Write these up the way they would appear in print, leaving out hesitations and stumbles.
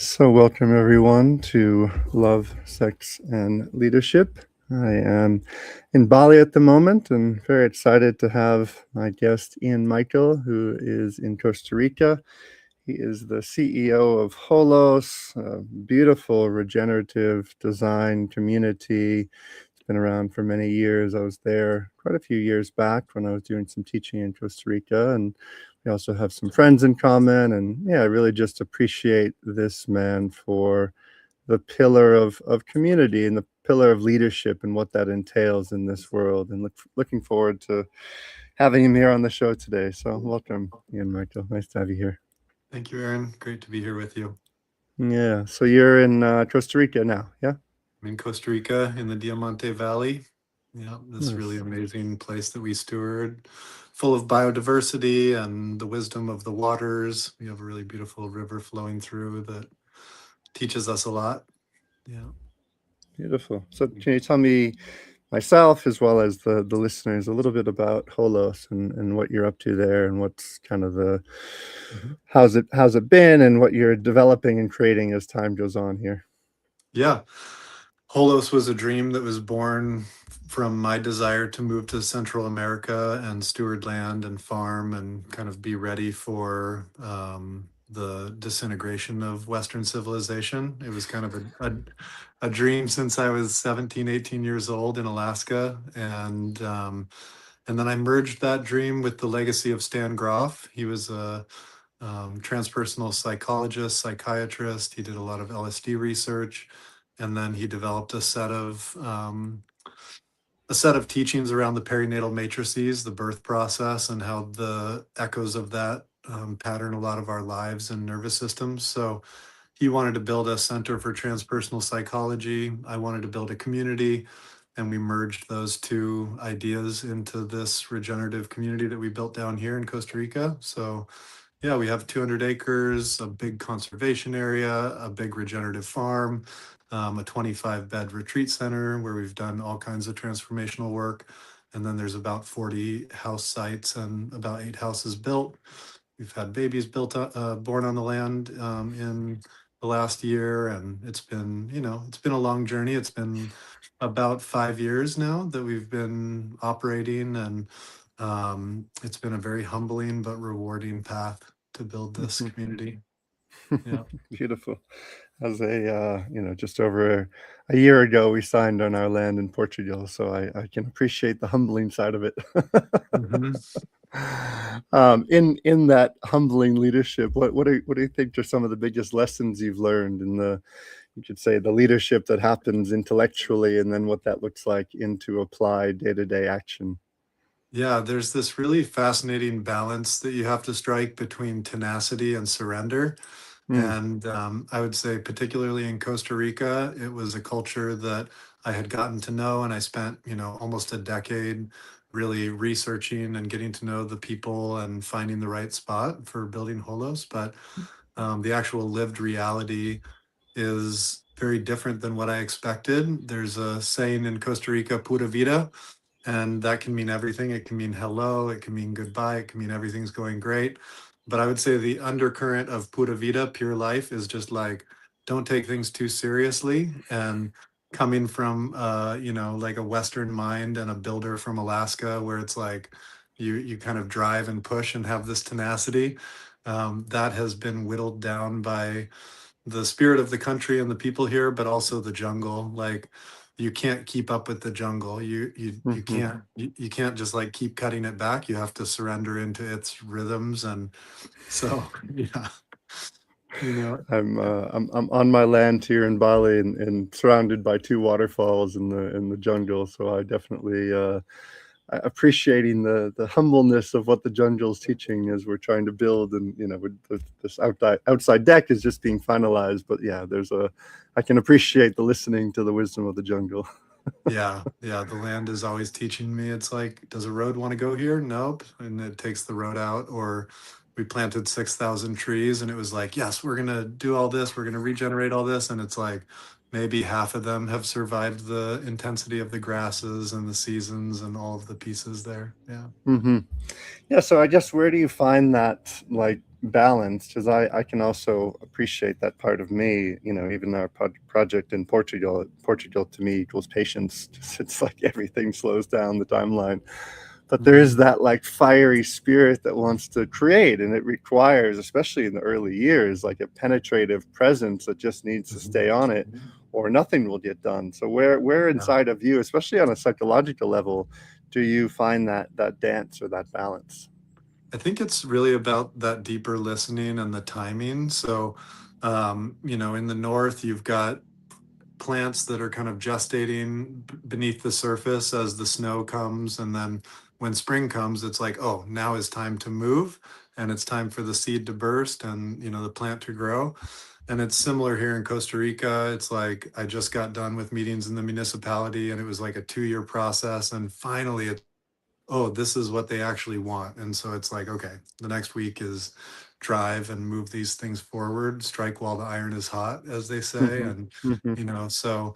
So, welcome everyone to Love, Sex, and Leadership. I am in Bali at the moment and very excited to have my guest Ian Michael, who is in Costa Rica. He is the CEO of Holos, a beautiful regenerative design community. It's been around for many years. I was there quite a few years back when I was doing some teaching in Costa Rica, and we also have some friends in common. And yeah, I really just appreciate this man for the pillar of community and the pillar of leadership and what that entails in this world. And looking forward to having him here on the show today. So welcome, Ian Michael. Nice to have you here. Thank you, Aaron. Great to be here with you. Yeah. So you're in Costa Rica now. Yeah. I'm in Costa Rica in the Diamante Valley. Yeah, this really Nice. amazing place that we steward, full of biodiversity and the wisdom of the waters. We have a really beautiful river flowing through that teaches us a lot. Yeah. Beautiful. So can you tell me, myself as well as the listeners, a little bit about Holos and what you're up to there and what's kind of the Mhm. how's it been and what you're developing and creating as time goes on here? Yeah. Holos was a dream that was born from my desire to move to Central America and steward land and farm and kind of be ready for the disintegration of Western civilization. It was kind of a dream since I was 17, 18 years old in Alaska. And then I merged that dream with the legacy of Stan Groff. He was a transpersonal psychologist, psychiatrist. He did a lot of LSD research, and then he developed a set of teachings around the perinatal matrices, the birth process, and how the echoes of that pattern a lot of our lives and nervous systems. So he wanted to build a center for transpersonal psychology. I wanted to build a community, and we merged those two ideas into this regenerative community that we built down here in Costa Rica. So yeah, we have 200 acres, a big conservation area, a big regenerative farm, a 25-bed retreat center where we've done all kinds of transformational work. And then there's about 40 house sites and about 8 houses built. We've had babies born on the land in the last year, and it's been a long journey. It's been about 5 years now that we've been operating, and it's been a very humbling but rewarding path to build this community. Yeah. Beautiful. As just over a year ago, we signed on our land in Portugal, so I can appreciate the humbling side of it. Mhm. In that humbling leadership, what do you think are some of the biggest lessons you've learned in you could say, the leadership that happens intellectually, and then what that looks like into applied day-to-day action? Yeah, there's this really fascinating balance that you have to strike between tenacity and surrender. Mm, And I would say, particularly in Costa Rica, it was a culture that I had gotten to know, and I spent, almost a decade really researching and getting to know the people and finding the right spot for building Holos. But the actual lived reality is very different than what I expected. There's a saying in Costa Rica, pura vida, and that can mean everything. It can mean hello, it can mean goodbye, it can mean everything's going great. But I would say the undercurrent of pura vida, pure life, is just like, don't take things too seriously. And coming from like a Western mind and a builder from Alaska, where it's like you kind of drive and push and have this tenacity, that has been whittled down by the spirit of the country and the people here, but also the jungle. Like, you can't keep up with the jungle. You mhm. you can't just like keep cutting it back. You have to surrender into its rhythms. And so yeah, you know. I'm on my land here in Bali and surrounded by two waterfalls in the jungle. So I definitely appreciating the humbleness of what the jungle's teaching as we're trying to build, and with this outside deck is just being finalized. But yeah, I can appreciate the listening to the wisdom of the jungle. Yeah, yeah, the land is always teaching me. It's like, does a road want to go here? Nope. And it takes the road out. Or we planted 6,000 trees and it was like, yes, we're going to do all this. We're going to regenerate all this. And it's like, maybe half of them have survived the intensity of the grasses and the seasons and all of the pieces there. Yeah. Hmm. Yeah, so I guess where do you find that, like, balance, because I can also appreciate that part of me. Even our project in Portugal to me equals patience. It's like everything slows down the timeline, but there is Mhm. that like fiery spirit that wants to create, and it requires, especially in the early years, like a penetrative presence that just needs to stay on it, or nothing will get done. So where Yeah. inside of you, especially on a psychological level, do you find that dance or that balance? I think it's really about that deeper listening and the timing. So, in the north, you've got plants that are kind of gestating beneath the surface as the snow comes. And then when spring comes, it's like, oh, now is time to move and it's time for the seed to burst and, the plant to grow. And it's similar here in Costa Rica. It's like I just got done with meetings in the municipality and it was like a 2-year process. And finally, oh, this is what they actually want. And so it's like, okay, the next week is drive and move these things forward, strike while the iron is hot, as they say. Hmm. And, Hmm. so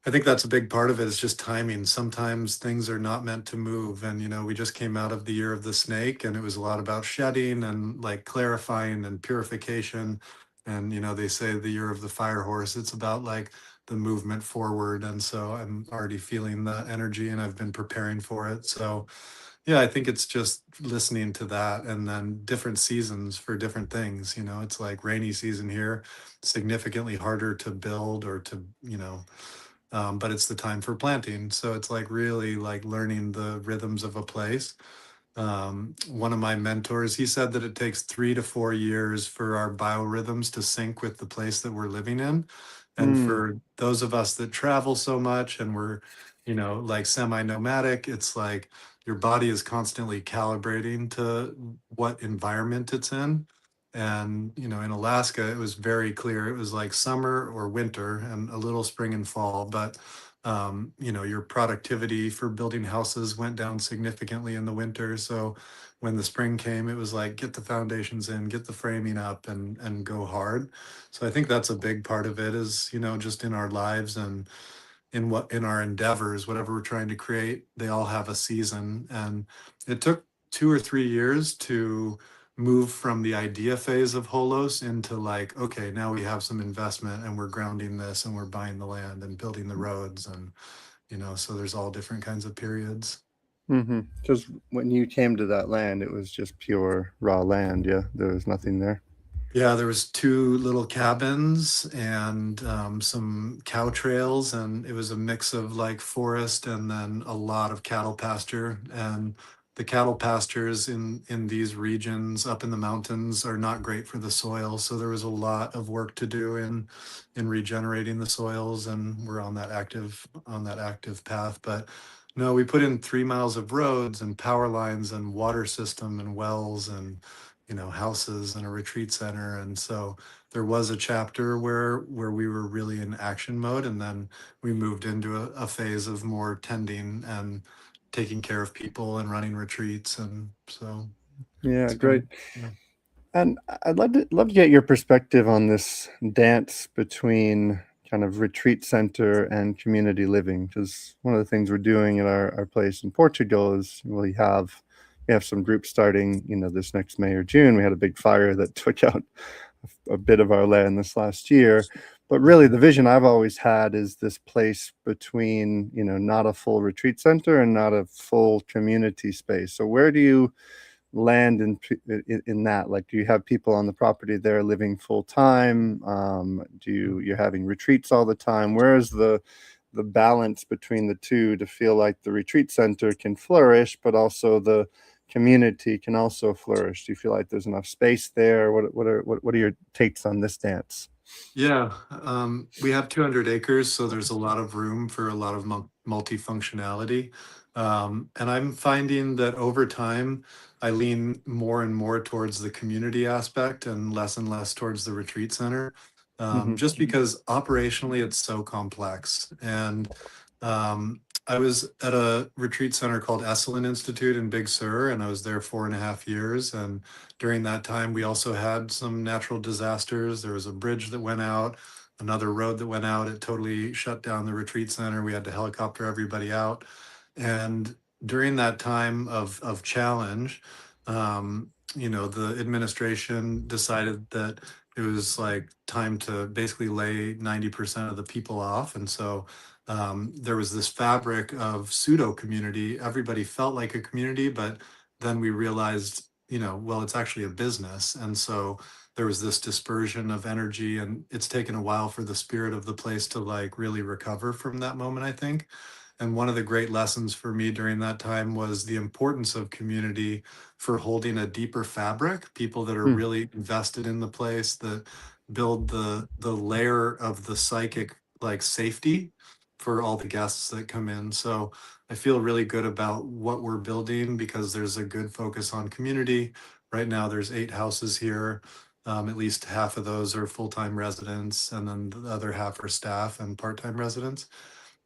I think that's a big part of it is just timing. Sometimes things are not meant to move. And, we just came out of the year of the snake and it was a lot about shedding and like clarifying and purification. And, they say the year of the fire horse, it's about like the movement forward. And so I'm already feeling the energy and I've been preparing for it. So, yeah, I think it's just listening to that and then different seasons for different things. It's like rainy season here, significantly harder to build or to, but it's the time for planting. So it's like really like learning the rhythms of a place. One of my mentors, he said that it takes 3 to 4 years for our biorhythms to sync with the place that we're living in. And Mm. for those of us that travel so much and we're, like semi-nomadic, it's like your body is constantly calibrating to what environment it's in. And, in Alaska, it was very clear. It was like summer or winter and a little spring and fall. But your productivity for building houses went down significantly in the winter. So when the spring came, it was like get the foundations in, get the framing up, and go hard. So I think that's a big part of it is just in our lives and in our endeavors, whatever we're trying to create, they all have a season. And it took 2 or 3 years to move from the idea phase of Holos into like, okay, now we have some investment and we're grounding this and we're buying the land and building the roads and so there's all different kinds of periods. Hmm. Because when you came to that land, it was just pure raw land. Yeah, there was nothing there. Yeah, there was two little cabins and some cow trails, and it was a mix of like forest and then a lot of cattle pasture. And the cattle pastures in these regions up in the mountains are not great for the soil, so there was a lot of work to do in regenerating the soils, and we're on that active path. But no, we put in 3 miles of roads and power lines and water system and wells and houses and a retreat center. And so there was a chapter where we were really in action mode, and then we moved into a phase of more tending and taking care of people and running retreats. And so Yeah, it's great. been, yeah. And I'd love to get your perspective on this dance between kind of retreat center and community living. Because one of the things we're doing at our place in Portugal is we have some groups starting, this next May or June. We had a big fire that took out a bit of our land this last year. But really, the vision I've always had is this place between, not a full retreat center and not a full community space. So where do you land in that? Like, do you have people on the property there living full time? You're having retreats all the time? Where is the balance between the two to feel like the retreat center can flourish, but also the community can also flourish? Do you feel like there's enough space there? What are your takes on this dance? Yeah, we have 200 acres, so there's a lot of room for a lot of multifunctionality. And I'm finding that over time, I lean more and more towards the community aspect and less towards the retreat center, Hmm. just because operationally it's so complex. And I was at a retreat center called Esalen Institute in Big Sur, and I was there 4.5 years. And during that time, we also had some natural disasters. There was a bridge that went out, another road that went out. It totally shut down the retreat center. We had to helicopter everybody out. And during that time of challenge, um, the administration decided that it was like time to basically lay 90% of the people off. And so there was this fabric of pseudo community. Everybody felt like a community, but then we realized, well, it's actually a business. And so there was this dispersion of energy, and it's taken a while for the spirit of the place to like really recover from that moment, I think. And one of the great lessons for me during that time was the importance of community for holding a deeper fabric, people that are Hmm. really invested in the place, that build the layer of the psychic like safety for all the guests that come in. So I feel really good about what we're building because there's a good focus on community. Right now there's 8 houses here. At least half of those are full-time residents, and then the other half are staff and part-time residents.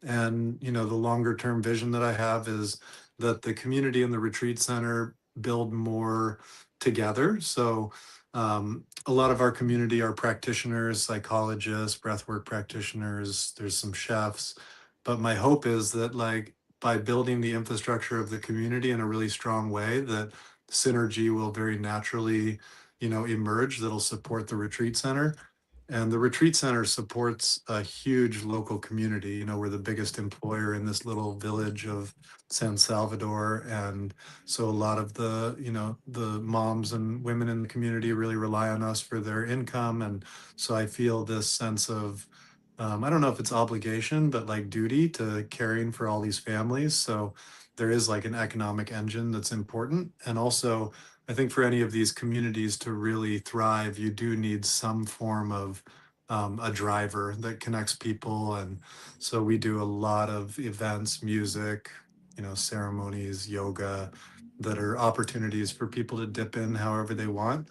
And, the longer term vision that I have is that the community and the retreat center build more together. So, a lot of our community are practitioners, psychologists, breathwork practitioners, there's some chefs. But my hope is that, like, by building the infrastructure of the community in a really strong way, that synergy will very naturally, emerge that'll support the retreat center. And the retreat center supports a huge local community. We're the biggest employer in this little village of San Salvador. And so a lot of the moms and women in the community really rely on us for their income. And so I feel this sense of, I don't know if it's obligation, but like duty to caring for all these families. So there is like an economic engine that's important. And also, I think for any of these communities to really thrive, you do need some form of a driver that connects people. And so we do a lot of events, music, ceremonies, yoga, that are opportunities for people to dip in however they want.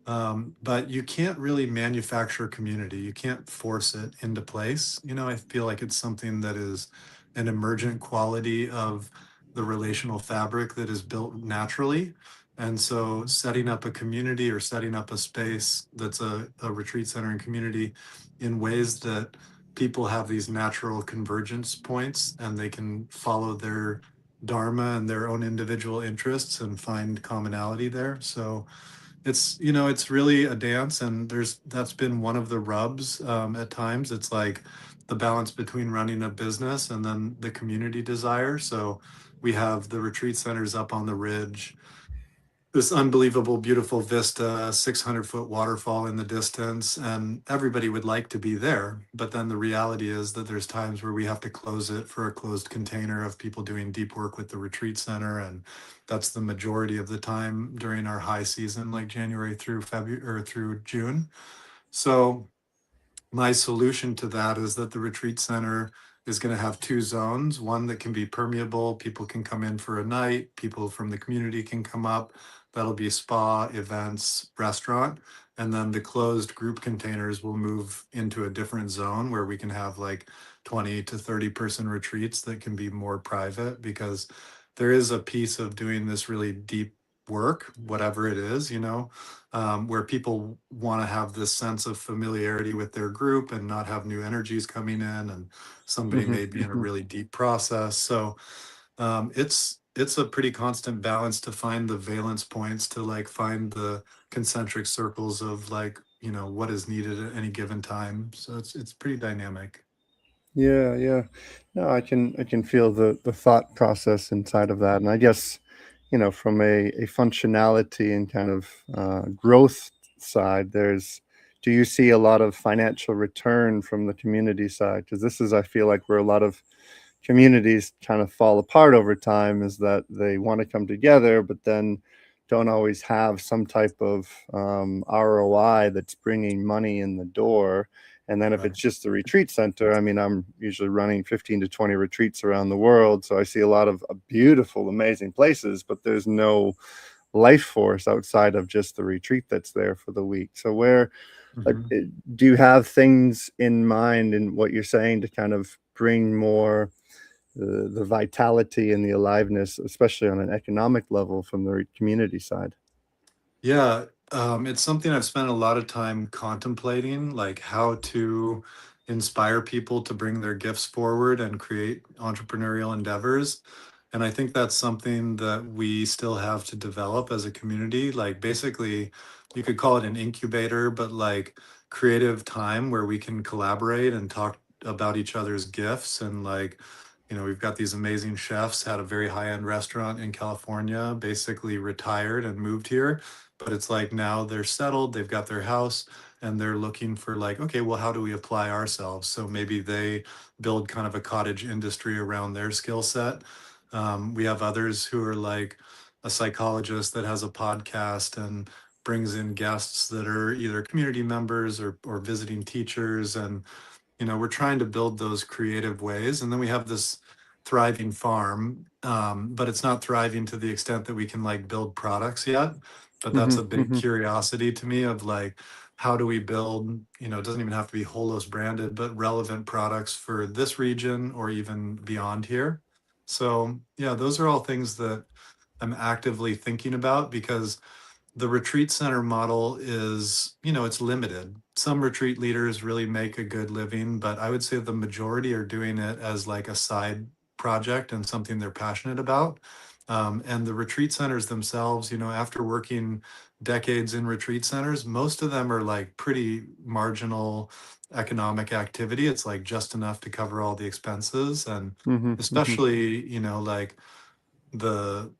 But you can't really manufacture community. You can't force it into place. I feel like it's something that is an emergent quality of the relational fabric that is built naturally. And so setting up a community or setting up a space that's a retreat center and community in ways that people have these natural convergence points and they can follow their dharma and their own individual interests and find commonality there. So it's really a dance, and that's been one of the rubs at times. It's like the balance between running a business and then the community desire. So we have the retreat centers up on the ridge, this unbelievable, beautiful vista, 600-foot waterfall in the distance, and everybody would like to be there. But then the reality is that there's times where we have to close it for a closed container of people doing deep work with the retreat center. And that's the majority of the time during our high season, like January through February or through June. So my solution to that is that the retreat center is going to have 2 zones, one that can be permeable, people can come in for a night, people from the community can come up. That'll be spa, events, restaurant. And then the closed group containers will move into a different zone where we can have like 20 to 30-person retreats that can be more private, because there is a piece of doing this really deep work, whatever it is, where people want to have this sense of familiarity with their group and not have new energies coming in, and somebody Hmm. may be in a really deep process. So it's a pretty constant balance to find the valence points, to like find the concentric circles of like what is needed at any given time. So it's pretty dynamic. Yeah, yeah. No, I can feel the thought process inside of that, and I guess from a functionality and kind of growth side, there's. Do you see a lot of financial return from the community side? Because this is, I feel like, where a lot of communities kind of fall apart over time, is that they want to come together, but then don't always have some type of ROI that's bringing money in the door. And then if Right. it's just the retreat center, I mean, I'm usually running 15 to 20 retreats around the world. So I see a lot of beautiful, amazing places, but there's no life force outside of just the retreat that's there for the week. So like, Mhm. do you have things in mind in what you're saying to kind of bring more the vitality and the aliveness, especially on an economic level from the community side? Yeah, it's something I've spent a lot of time contemplating, like how to inspire people to bring their gifts forward and create entrepreneurial endeavors. And I think that's something that we still have to develop as a community. Like basically, you could call it an incubator, but like creative time where we can collaborate and talk about each other's gifts. And like, we've got these amazing chefs, had a very high-end restaurant in California, basically retired and moved here. But it's like now they're settled, they've got their house, and they're looking for like, okay, well, how do we apply ourselves? So maybe they build kind of a cottage industry around their skill set. We have others who are like a psychologist that has a podcast and brings in guests that are either community members or visiting teachers. And we're trying to build those creative ways. And then we have this thriving farm, but it's not thriving to the extent that we can like build products yet. But that's a big Hmm. curiosity to me of like, how do we build, it doesn't even have to be Holos branded, but relevant products for this region or even beyond here. So yeah, those are all things that I'm actively thinking about because the retreat center model is, it's limited. Some retreat leaders really make a good living, but I would say the majority are doing it as like a side project and something they're passionate about. And the retreat centers themselves, after working decades in retreat centers, most of them are like pretty marginal economic activity. It's like just enough to cover all the expenses. And Hmm. Hmm. especially, like the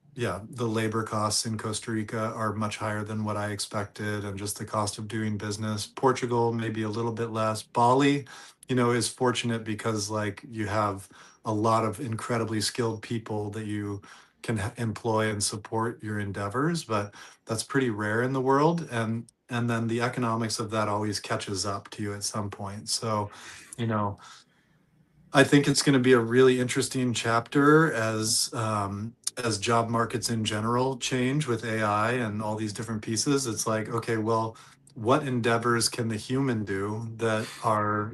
labor costs in Costa Rica are much higher than what I expected, and just the cost of doing business. Portugal maybe a little bit less. Bali, is fortunate because like you have a lot of incredibly skilled people that you can employ and support your endeavors, but that's pretty rare in the world. And then the economics of that always catches up to you at some point. So, you know, I think it's going to be a really interesting chapter as job markets in general change with AI and all these different pieces. It's like, okay, well, what endeavors can the human do that are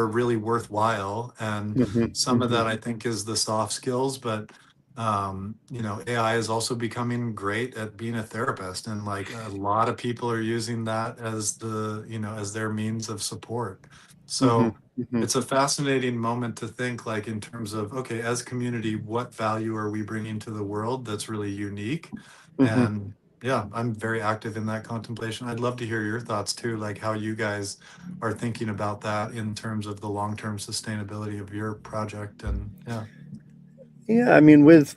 really worthwhile? And Hmm. some of Hmm. that I think is the soft skills, but AI is also becoming great at being a therapist, and like a lot of people are using that as as their means of support. Hmm. So Hmm. it's a fascinating moment to think like in terms of, okay, as community, what value are we bringing to the world that's really unique? Hmm. And yeah, I'm very active in that contemplation. I'd love to hear your thoughts too, like how you guys are thinking about that in terms of the long-term sustainability of your project. And yeah. Yeah, I mean, with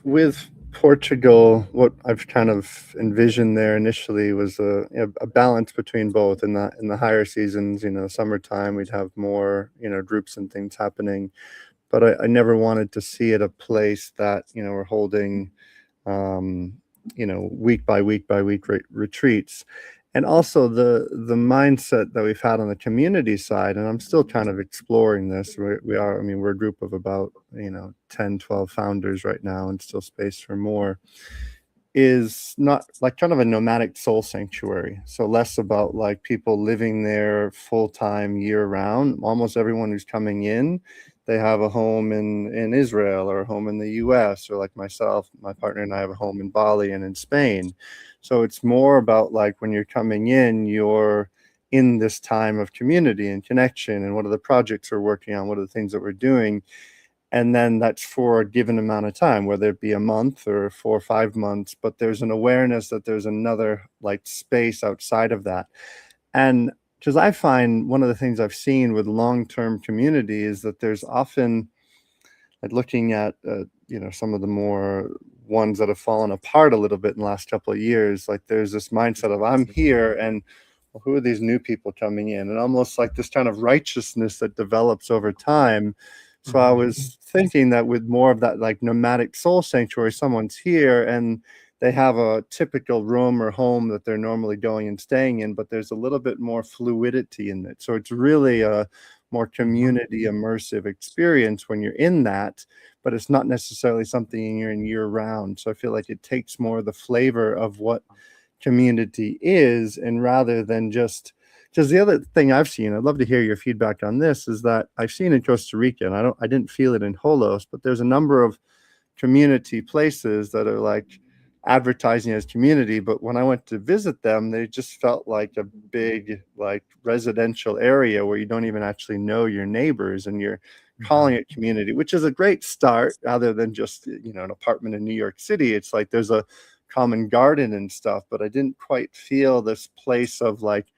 Portugal, what I've kind of envisioned there initially was a balance between both. In the higher seasons, summertime, we'd have more groups and things happening, but I never wanted to see it a place that we're holding um, week by week by week retreats. And also the mindset that we've had on the community side, and I'm still kind of exploring this. I mean, we're a group of about, 10, 12 founders right now, and still space for more, is not like kind of a nomadic soul sanctuary. So less about like people living there full time year round. Almost everyone who's coming in, they have a home in Israel or a home in the US, or like myself, my partner and I have a home in Bali and in Spain. So it's more about like when you're coming in, you're in this time of community and connection, and what are the projects we're working on, what are the things that we're doing, and then that's for a given amount of time, whether it be a month or 4 or 5 months, but there's an awareness that there's another like space outside of that. And because I find one of the things I've seen with long-term community is that there's often, like looking at some of the more ones that have fallen apart a little bit in the last couple of years, like there's this mindset of I'm here, and well, who are these new people coming in, and almost like this kind of righteousness that develops over time. So I Mhm. was thinking that with more of that like nomadic soul sanctuary, someone's here and they have a typical room or home that they're normally going and staying in, but there's a little bit more fluidity in it. So it's really a more Mhm. community immersive experience when you're in that, but it's not necessarily something you're in year round. So I feel like it takes more of the flavor of what community is, and rather than just, because the other thing I've seen, I'd love to hear your feedback on this, is that I've seen in Costa Rica, and I didn't feel it in Holos, but there's a number of community places that are like advertising as community, but when I went to visit them, they just felt like a big, like residential area where you don't even actually know your neighbors and you're calling Mhm. it community, which is a great start other than just, an apartment in New York City. It's like there's a common garden and stuff, but I didn't quite feel this place of like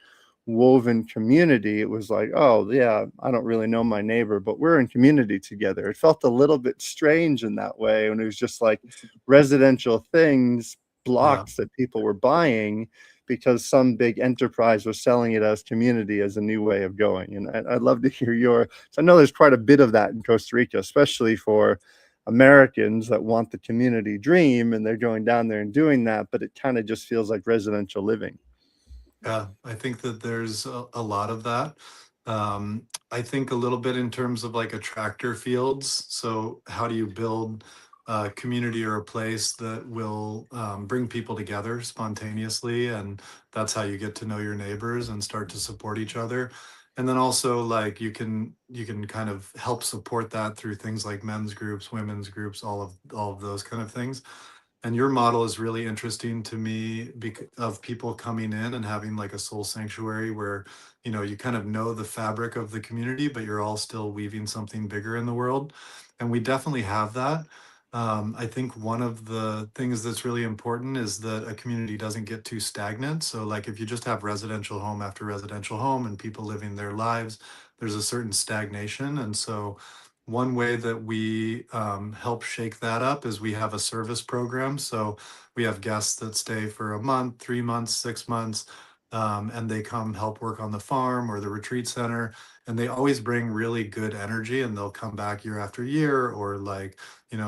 woven community. It was like, oh yeah, I don't really know my neighbor, but we're in community together. It felt a little bit strange in that way, and it was just like residential things, Yeah. blocks that people were buying because some big enterprise was selling it as community as a new way of going. And I'd love to hear your. So I know there's quite a bit of that in Costa Rica, especially for Americans that want the community dream, and they're going down there and doing that, but it kind of just feels like residential living. Yeah, I think that there's a lot of that. I think a little bit in terms of like attractor fields. So how do you build a community or a place that will bring people together spontaneously? And that's how you get to know your neighbors and start to support each other. And then also like you can kind of help support that through things like men's groups, women's groups, all of those kind of things. And your model is really interesting to me because of people coming in and having like a soul sanctuary where, you kind of know the fabric of the community, but you're all still weaving something bigger in the world. And we definitely have that. I think one of the things that's really important is that a community doesn't get too stagnant. So, like, if you just have residential home after residential home and people living their lives, there's a certain stagnation. And so, one way that we help shake that up is we have a service program. So we have guests that stay for a month, 3 months, 6 months, and they come help work on the farm or the retreat center. And they always bring really good energy and they'll come back year after year or like,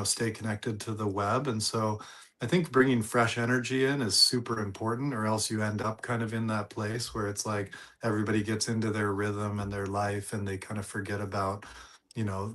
stay connected to the web. And so I think bringing fresh energy in is super important, or else you end up kind of in that place where it's like everybody gets into their rhythm and their life and they kind of forget about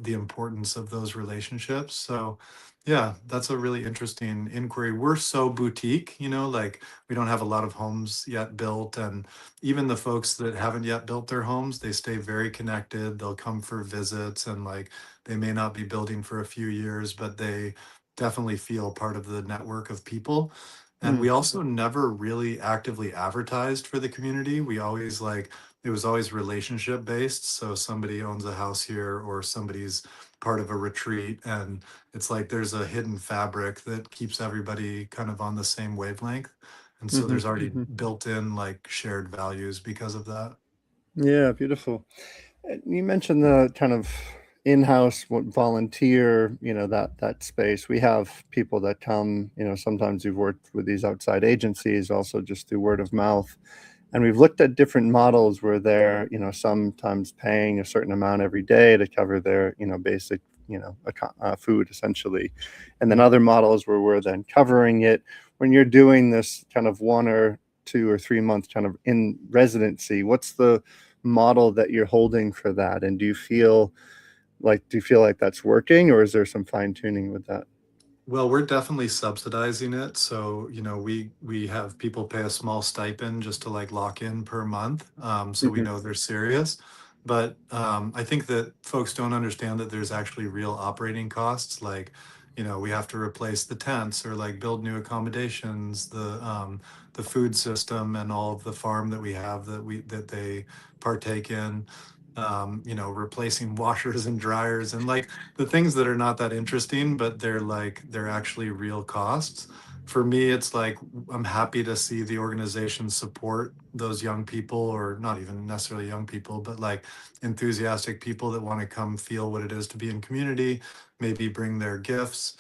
the importance of those relationships. So yeah, that's a really interesting inquiry. We're so boutique, like we don't have a lot of homes yet built. And even the folks that haven't yet built their homes, they stay very connected. They'll come for visits and like they may not be building for a few years, but they definitely feel part of the network of people. And we Mm. also never really actively advertised for the community. We always like it was always relationship based. So somebody owns a house here or somebody's part of a retreat. And it's like there's a hidden fabric that keeps everybody kind of on the same wavelength. And so Hmm. there's already Hmm. built in like shared values because of that. Yeah, beautiful. You mentioned the kind of in-house volunteer, that space. We have people that come, sometimes we've worked with these outside agencies, also just through word of mouth. And we've looked at different models where they're, sometimes paying a certain amount every day to cover their, basic, food essentially. And then Mm. other models where we're then covering it. When you're doing this kind of 1 or 2 or 3 month kind of in residency, what's the model that you're holding for that? And do you feel like that's working, or is there some fine tuning with that? Well, we're definitely subsidizing it. So, we have people pay a small stipend just to like lock in per month. So we Hmm. know they're serious. But I think that folks don't understand that there's actually real operating costs. Like, we have to replace the tents or like build new accommodations, the food system and all of the farm that we have that they partake in. Replacing washers and dryers and like the things that are not that interesting, but they're actually real costs. For me, it's like I'm happy to see the organization support those young people, or not even necessarily young people, but like enthusiastic people that want to come feel what it is to be in community, maybe bring their gifts.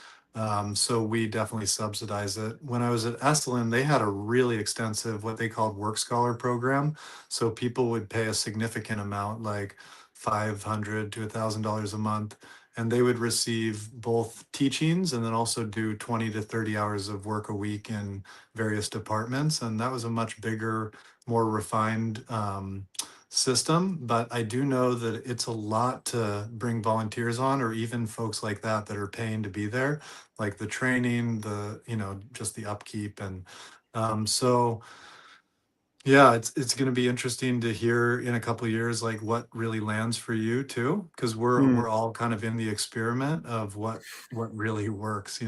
So we definitely subsidize it. When I was at Esalen, they had a really extensive what they called work scholar program. So people would pay a significant amount, like $500 to $1,000 a month, and they would receive both teachings and then also do 20 to 30 hours of work a week in various departments. And that was a much bigger, more refined system. But I do know that it's a lot to bring volunteers on, or even folks like that are paying to be there, like the training, just the upkeep. And so, yeah, it's going to be interesting to hear in a couple of years like what really lands for you too, because we're Mm. we're all kind of in the experiment of what really works.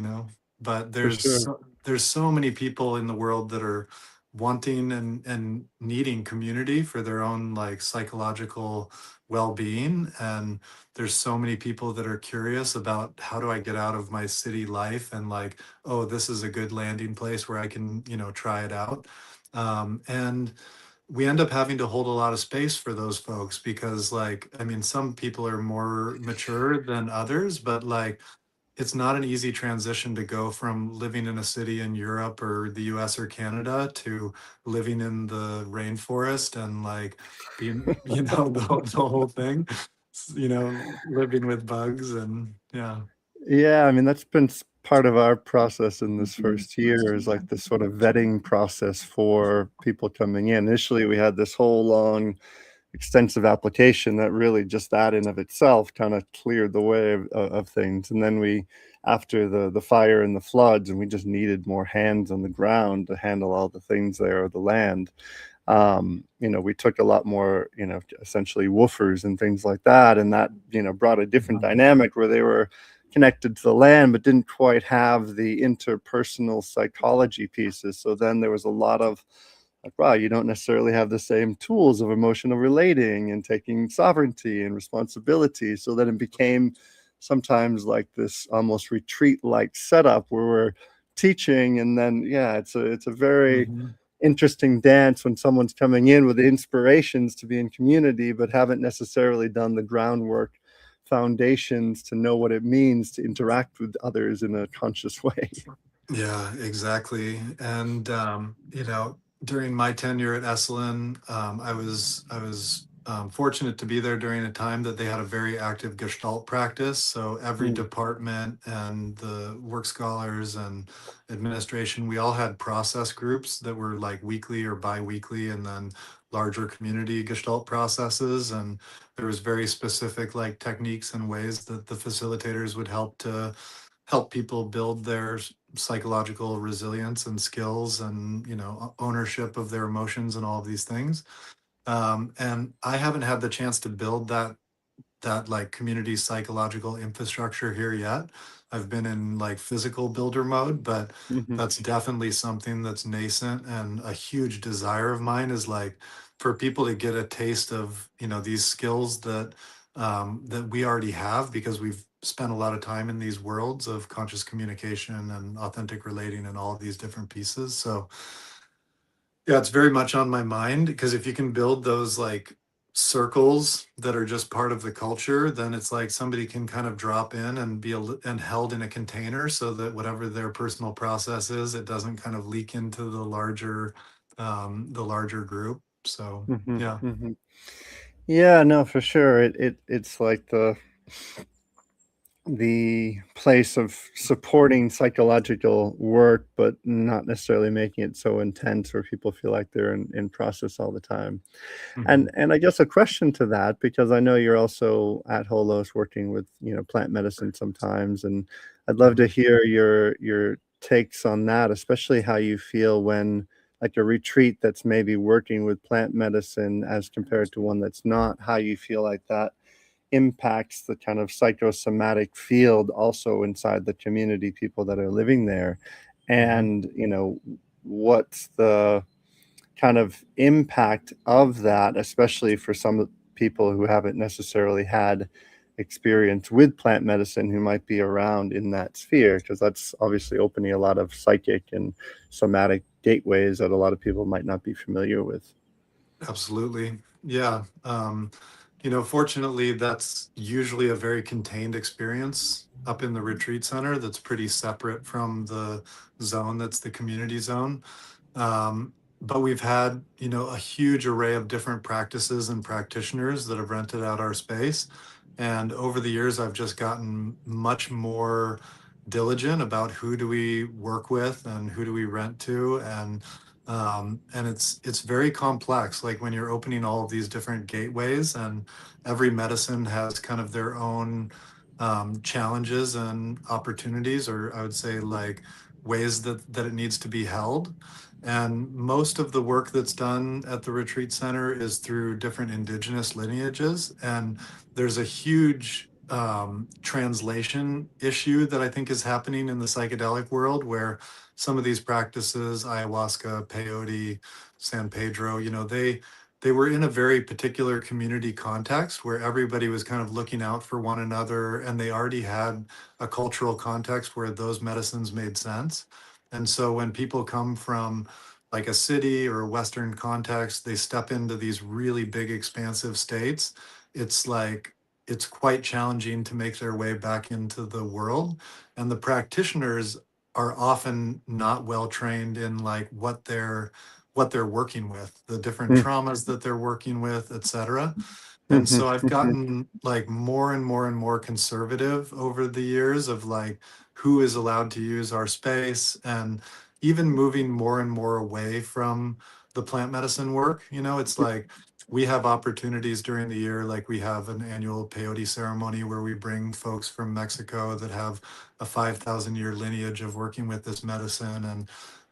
but For sure. there's so many people in the world that are wanting and needing community for their own like psychological well-being, and there's so many people that are curious about how do I get out of my city life and like, oh, this is a good landing place where I can, try it out. And we end up having to hold a lot of space for those folks because like, I mean, some people are more mature than others, but like it's not an easy transition to go from living in a city in Europe or the US or Canada to living in the rainforest and like being, the whole thing, living with bugs and yeah. Yeah, I mean, that's been part of our process in this first year is like this sort of vetting process for people coming in. Initially, we had this whole long, extensive application that really just that in of itself kind of cleared the way of things. And then after the fire and the floods, and we just needed more hands on the ground to handle all the things there, the land. We took a lot more, essentially woofers and things like that. And that, brought a different dynamic where they were connected to the land, but didn't quite have the interpersonal psychology pieces. So then there was a lot of like, wow, you don't necessarily have the same tools of emotional relating and taking sovereignty and responsibility. So then it became sometimes like this almost retreat like setup where we're teaching. And then, yeah, it's a very Mhm. interesting dance when someone's coming in with inspirations to be in community, but haven't necessarily done the groundwork foundations to know what it means to interact with others in a conscious way. Yeah, exactly. And during my tenure at Esalen, I was fortunate to be there during a time that they had a very active Gestalt practice. So every Mm, department and the work scholars and administration, we all had process groups that were like weekly or bi-weekly, and then larger community Gestalt processes. And there was very specific like techniques and ways that the facilitators would help people build their psychological resilience and skills and ownership of their emotions and all of these things. And I haven't had the chance to build that like community psychological infrastructure here yet. I've been in like physical builder mode, but mhm, that's definitely something that's nascent, and a huge desire of mine is like for people to get a taste of, these skills that we already have because we've spent a lot of time in these worlds of conscious communication and authentic relating and all of these different pieces. So yeah, it's very much on my mind because if you can build those like circles that are just part of the culture, then it's like somebody can kind of drop in and and held in a container so that whatever their personal process is, it doesn't kind of leak into the larger group. So mhm, yeah. mhm. Yeah, no, for sure. It's like the place of supporting psychological work, but not necessarily making it so intense where people feel like they're in process all the time. Mhm. And I guess a question to that, because I know you're also at Holos working with, plant medicine sometimes, and I'd love to Mhm. hear your takes on that, especially how you feel when like a retreat that's maybe working with plant medicine as compared to one that's not, how you feel like that impacts the kind of psychosomatic field also inside the community, people that are living there. Mhm. And, what's the kind of impact of that, especially for some people who haven't necessarily had experience with plant medicine who might be around in that sphere, because that's obviously opening a lot of psychic and somatic gateways that a lot of people might not be familiar with. Absolutely. Yeah. Fortunately, that's usually a very contained experience up in the retreat center that's pretty separate from the zone that's the community zone. But we've had, a huge array of different practices and practitioners that have rented out our space. And over the years, I've just gotten much more diligent about who do we work with and who do we rent to. And it's very complex. Like when you're opening all of these different gateways, and every medicine has kind of their own challenges and opportunities, or I would say like ways that it needs to be held. And most of the work that's done at the retreat center is through different indigenous lineages. And there's a huge translation issue that I think is happening in the psychedelic world, where some of these practices, ayahuasca, peyote, San Pedro, they were in a very particular community context where everybody was kind of looking out for one another, and they already had a cultural context where those medicines made sense. And so when people come from like a city or a Western context, they step into these really big, expansive states. It's like it's quite challenging to make their way back into the world. And the practitioners are often not well trained in like what they're working with, the different Mm, traumas that they're working with, et cetera. And mhm, so I've mhm, gotten like more and more and more conservative over the years of like who is allowed to use our space, and even moving more and more away from the plant medicine work. It's like we have opportunities during the year, like we have an annual peyote ceremony where we bring folks from Mexico that have a 5,000-year lineage of working with this medicine.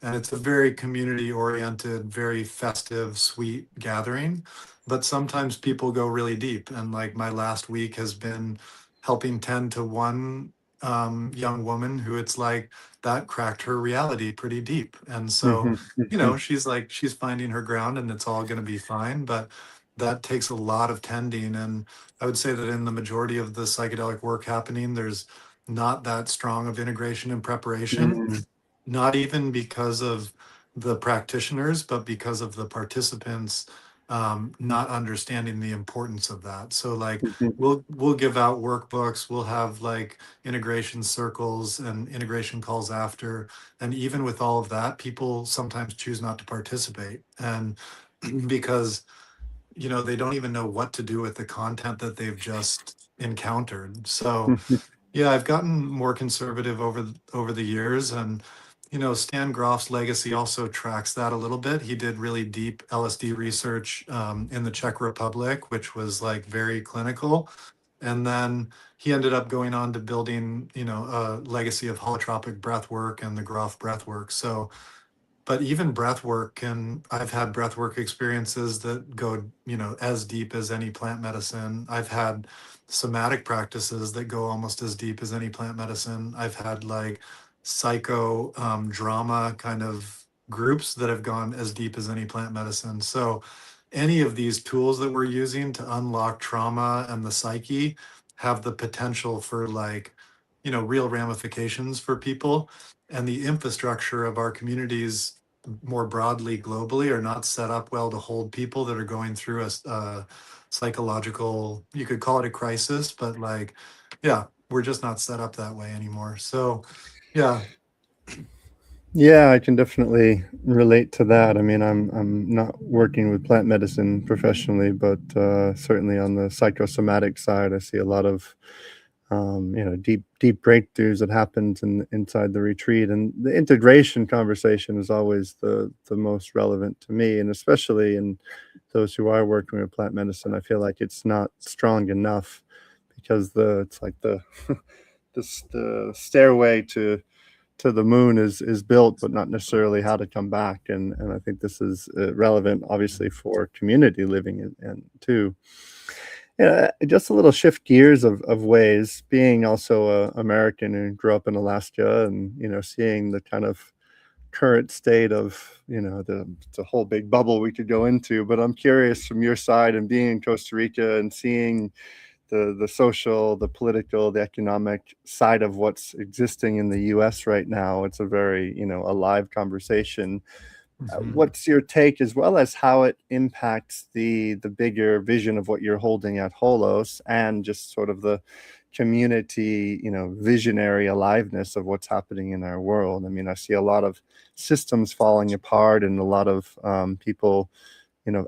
And it's a very community oriented, very festive, sweet gathering. But sometimes people go really deep. And like my last week has been helping tend to one young woman who it's like that cracked her reality pretty deep. And so, mhm, mhm, she's finding her ground and it's all going to be fine. But that takes a lot of tending. And I would say that in the majority of the psychedelic work happening, there's not that strong of integration and preparation, mm, not even because of the practitioners, but because of the participants not understanding the importance of that. So like mhm, we'll give out workbooks, we'll have like integration circles and integration calls after. And even with all of that, people sometimes choose not to participate. And because they don't even know what to do with the content that they've just encountered. So mhm, yeah, I've gotten more conservative over the years, and Stan Grof's legacy also tracks that a little bit. He did really deep LSD research in the Czech Republic, which was like very clinical, and then he ended up going on to building, a legacy of holotropic breath work and the Grof breath work. So but even breath work, and I've had breath work experiences that go, as deep as any plant medicine. I've had somatic practices that go almost as deep as any plant medicine. I've had like psycho drama kind of groups that have gone as deep as any plant medicine. So any of these tools that we're using to unlock trauma and the psyche have the potential for like, real ramifications for people. And the infrastructure of our communities more broadly globally are not set up well to hold people that are going through a psychological, you could call it a crisis, but like, yeah, we're just not set up that way anymore. So yeah. Yeah, I can definitely relate to that. I mean, I'm not working with plant medicine professionally, but certainly on the psychosomatic side, I see a lot of deep breakthroughs that happens inside the retreat, and the integration conversation is always the most relevant to me, and especially in those who are working with plant medicine. I feel like it's not strong enough because the it's like the stairway to the moon is built, but not necessarily how to come back. And I think this is relevant, obviously, for community living and too. Yeah, just a little shift gears of ways. Being also a American who grew up in Alaska, and seeing the kind of current state of it's a whole big bubble we could go into. But I'm curious from your side, and being in Costa Rica and seeing the social, the political, the economic side of what's existing in the U.S. right now. It's a very alive conversation. Mhm. What's your take, as well as how it impacts the bigger vision of what you're holding at Holos, and just sort of the community, visionary aliveness of what's happening in our world? I mean, I see a lot of systems falling apart, and a lot of people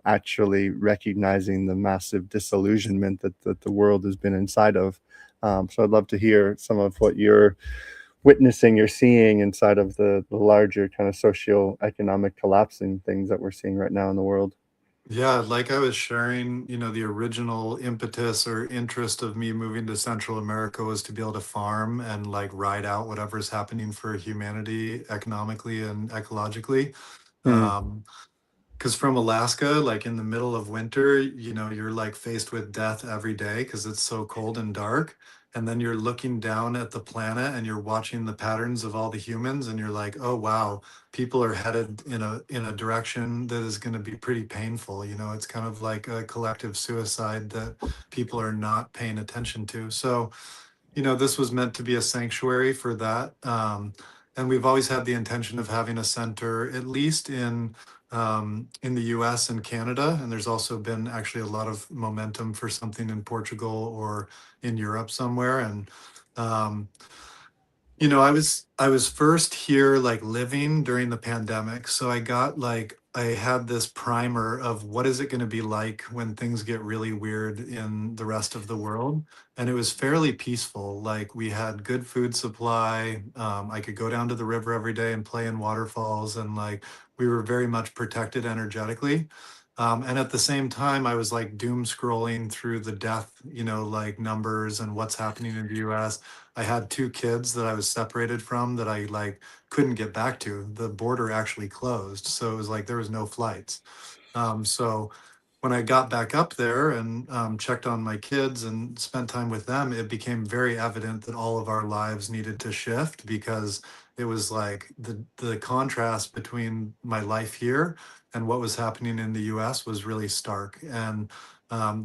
actually recognizing the massive disillusionment that the world has been inside of. So I'd love to hear some of what you're witnessing, you're seeing inside of the larger kind of socio-economic collapsing things that we're seeing right now in the world. Yeah, like I was sharing, the original impetus or interest of me moving to Central America was to be able to farm and like ride out whatever's happening for humanity economically and ecologically. Hmm. Um, because from Alaska, like in the middle of winter, you're like faced with death every day because it's so cold and dark. And then you're looking down at the planet and you're watching the patterns of all the humans, and you're like, oh wow, people are headed in a direction that is going to be pretty painful. It's kind of like a collective suicide that people are not paying attention to. So this was meant to be a sanctuary for that. And we've always had the intention of having a center, at least in the US and Canada. And there's also been actually a lot of momentum for something in Portugal or in Europe somewhere. And um, I was first here like living during the pandemic. So I had this primer of what is it going to be like when things get really weird in the rest of the world. And it was fairly peaceful. Like we had good food supply. I could go down to the river every day and play in waterfalls, and like we were very much protected energetically. And at the same time, I was like doom scrolling through the death, like numbers and what's happening in the US. I had two kids that I was separated from that I like couldn't get back to. The border actually closed, so it was like there was no flights. So when I got back up there and checked on my kids and spent time with them, it became very evident that all of our lives needed to shift, because it was like the contrast between my life here and what was happening in the US was really stark. And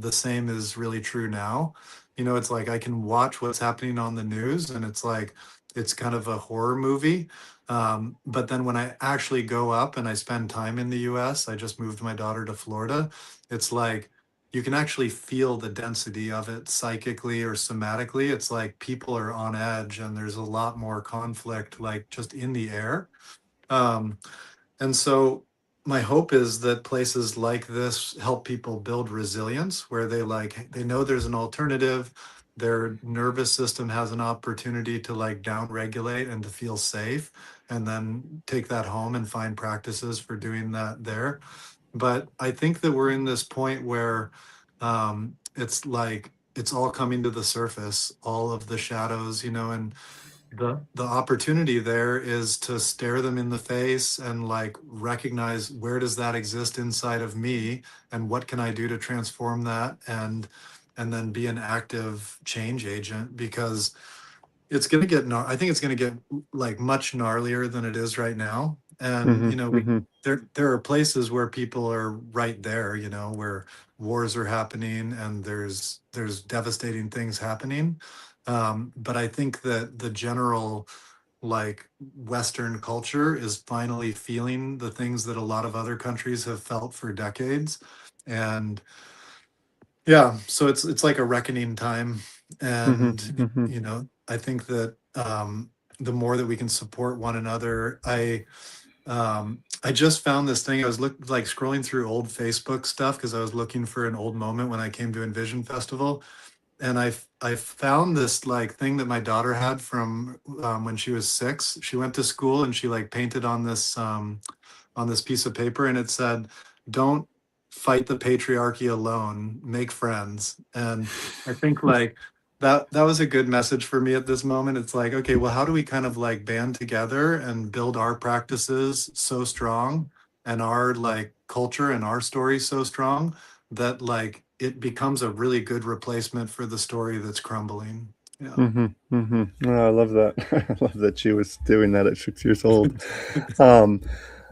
the same is really true now. It's like I can watch what's happening on the news, and it's like it's kind of a horror movie. But then when I actually go up and I spend time in the US, I just moved my daughter to Florida. It's like you can actually feel the density of it psychically or somatically. It's like people are on edge and there's a lot more conflict, like just in the air. Um, and so my hope is that places like this help people build resilience, where they know there's an alternative. Their nervous system has an opportunity to like down regulate and to feel safe, and then take that home and find practices for doing that there. But I think that we're in this point where it's like it's all coming to the surface, all of the shadows, and the opportunity there is to stare them in the face and like recognize, where does that exist inside of me, and what can I do to transform that, and then be an active change agent. Because it's going to I think it's going to get like much gnarlier than it is right now. And Hmm. Hmm. there are places where people are right there, where wars are happening and there's devastating things happening. But I think that the general like Western culture is finally feeling the things that a lot of other countries have felt for decades. And yeah, so it's like a reckoning time. Hmm. And Hmm. I think that the more that we can support one another. I just found this thing. I was like scrolling through old Facebook stuff because I was looking for an old moment when I came to Envision Festival, and I found this like thing that my daughter had from when she was 6. She went to school and she like painted on this piece of paper, and it said, "Don't fight the patriarchy alone. Make friends." And I think like that was a good message for me at this moment. It's like, okay, well, how do we kind of like band together and build our practices so strong, and our like culture and our story so strong, that like it becomes a really good replacement for the story that's crumbling. Yeah. Hmm. Hmm. Oh, I love that. I love that she was doing that at 6 years old. Um,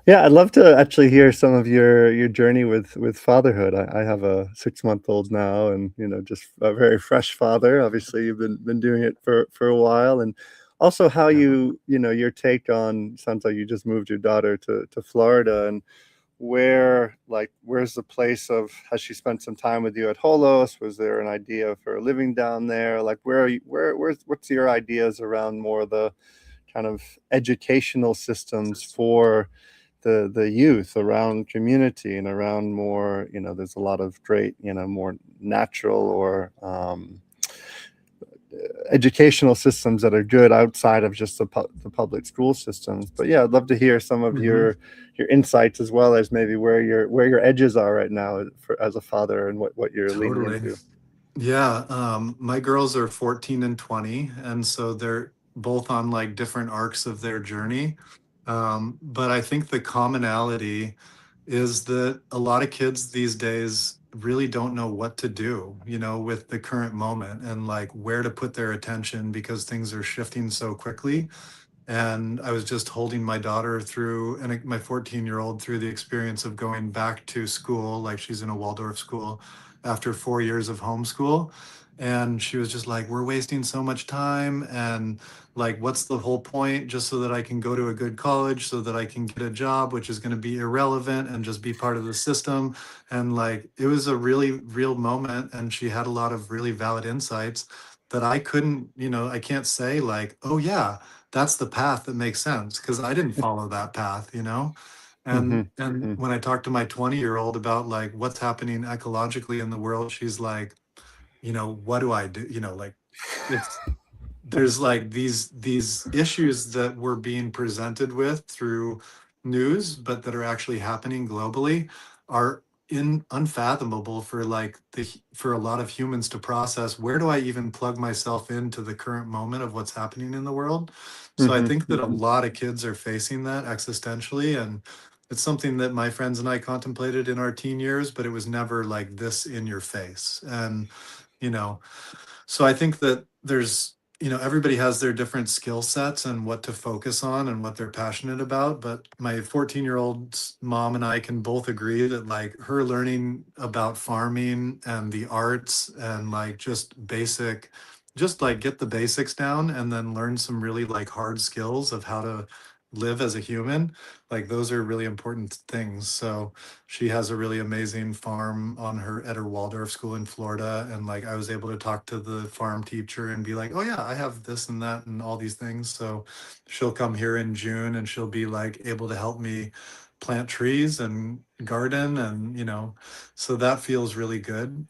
yeah, I'd love to actually hear some of your journey with fatherhood. I have a 6 month old now, and just a very fresh father. Obviously, you've been doing it for a while, and also how Yeah. your take on, sounds like you just moved your daughter to Florida, and where's the place of, has she spent some time with you at Holos? Was there an idea of her living down there? Like, where are you, what's your ideas around more the kind of educational systems for the youth around community, and around more, there's a lot of great, more natural or educational systems that are good outside of just the public school systems. But yeah, I'd love to hear some of Mhm. your insights, as well as maybe where your edges are right now as a father, and what you're leaning Totally. into. Yeah, my girls are 14 and 20, and so they're both on like different arcs of their journey. But I think the commonality is that a lot of kids these days really don't know what to do, with the current moment and like where to put their attention because things are shifting so quickly. And I was just holding my daughter through, and my 14-year-old through the experience of going back to school, like she's in a Waldorf school after 4 years of homeschool. And she was just like, we're wasting so much time. And like, what's the whole point? Just so that I can go to a good college, so that I can get a job, which is going to be irrelevant and just be part of the system. And like, it was a really real moment. And she had a lot of really valid insights that I couldn't, I can't say like, oh, yeah, that's the path that makes sense because I didn't follow that path. Hmm. And when I talked to my 20-year-old about like what's happening ecologically in the world, she's like, what do I do? Like it's there's like these issues that we're being presented with through news, but that are actually happening globally are in unfathomable for like for a lot of humans to process. Where do I even plug myself into the current moment of what's happening in the world? So I Hmm. think that a Hmm. lot of kids are facing that existentially, and it's something that my friends and I contemplated in our teen years, but it was never like this in your face. And you know so I think that everybody has their different skill sets and what to focus on and what they're passionate about. But my 14-year-old's mom and I can both agree that like her learning about farming and the arts and like just like get the basics down and then learn some really like hard skills of how to live as a human. Like those are really important things. So she has a really amazing farm at her Waldorf school in Florida. And like I was able to talk to the farm teacher and be like, oh yeah, I have this and that and all these things. So she'll come here in June and she'll be like able to help me plant trees and garden and so that feels really good.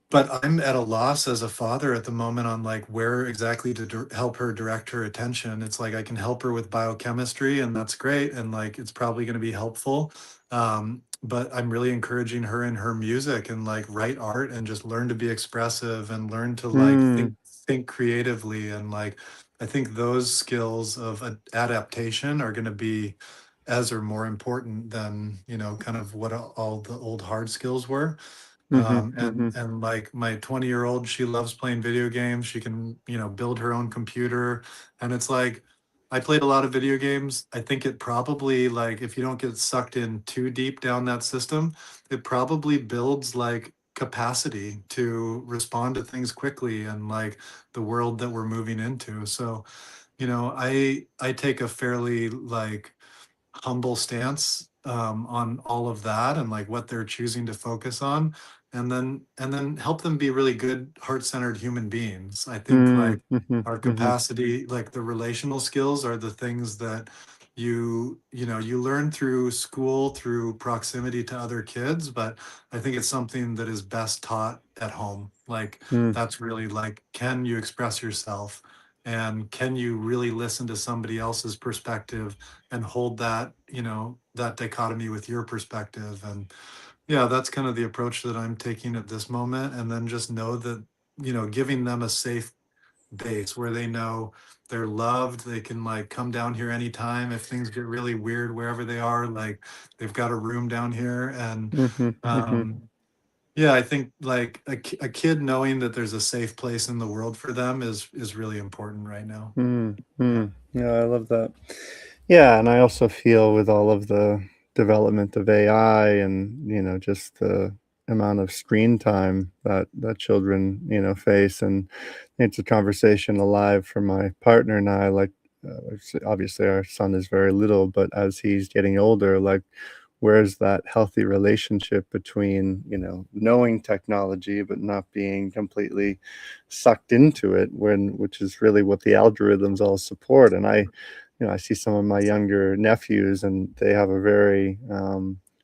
But I'm at a loss as a father at the moment on like where exactly to help her direct her attention. It's like I can help her with biochemistry, and that's great, and like it's probably going to be helpful. But I'm really encouraging her in her music and like write art and just learn to be expressive and learn to like Mm. think creatively, and like I think those skills of adaptation are going to be as or more important than kind of what all the old hard skills were. Hmm. Hmm. And like my 20-year-old, she loves playing video games. She can build her own computer, and it's like I played a lot of video games. I think it probably, like, if you don't get sucked in too deep down that system, it probably builds like capacity to respond to things quickly and like the world that we're moving into. So I take a fairly like humble stance on all of that and like what they're choosing to focus on, and then help them be really good heart-centered human beings. I think Mm. like Hmm. our Hmm. capacity, like the relational skills, are the things that you learn through school, through proximity to other kids. But I think it's something that is best taught at home. Like Mm. that's really like, can you express yourself, and can you really listen to somebody else's perspective and hold that dichotomy with your perspective. And yeah, that's kind of the approach that I'm taking at this moment. And then just know that giving them a safe base where they know they're loved, they can like come down here anytime if things get really weird wherever they are, like they've got a room down here. And Hmm. Hmm. yeah, I think like a kid knowing that there's a safe place in the world for them is really important right now. Mm. Yeah. Mm. Yeah, I love that. Yeah, and I also feel with all of the development of AI and, just the amount of screen time that children, face, and it's a conversation alive for my partner and I, like, obviously our son is very little, but as he's getting older, like, where's that healthy relationship between, knowing technology but not being completely sucked into it, which is really what the algorithms all support. And I see some of my younger nephews, and they have a very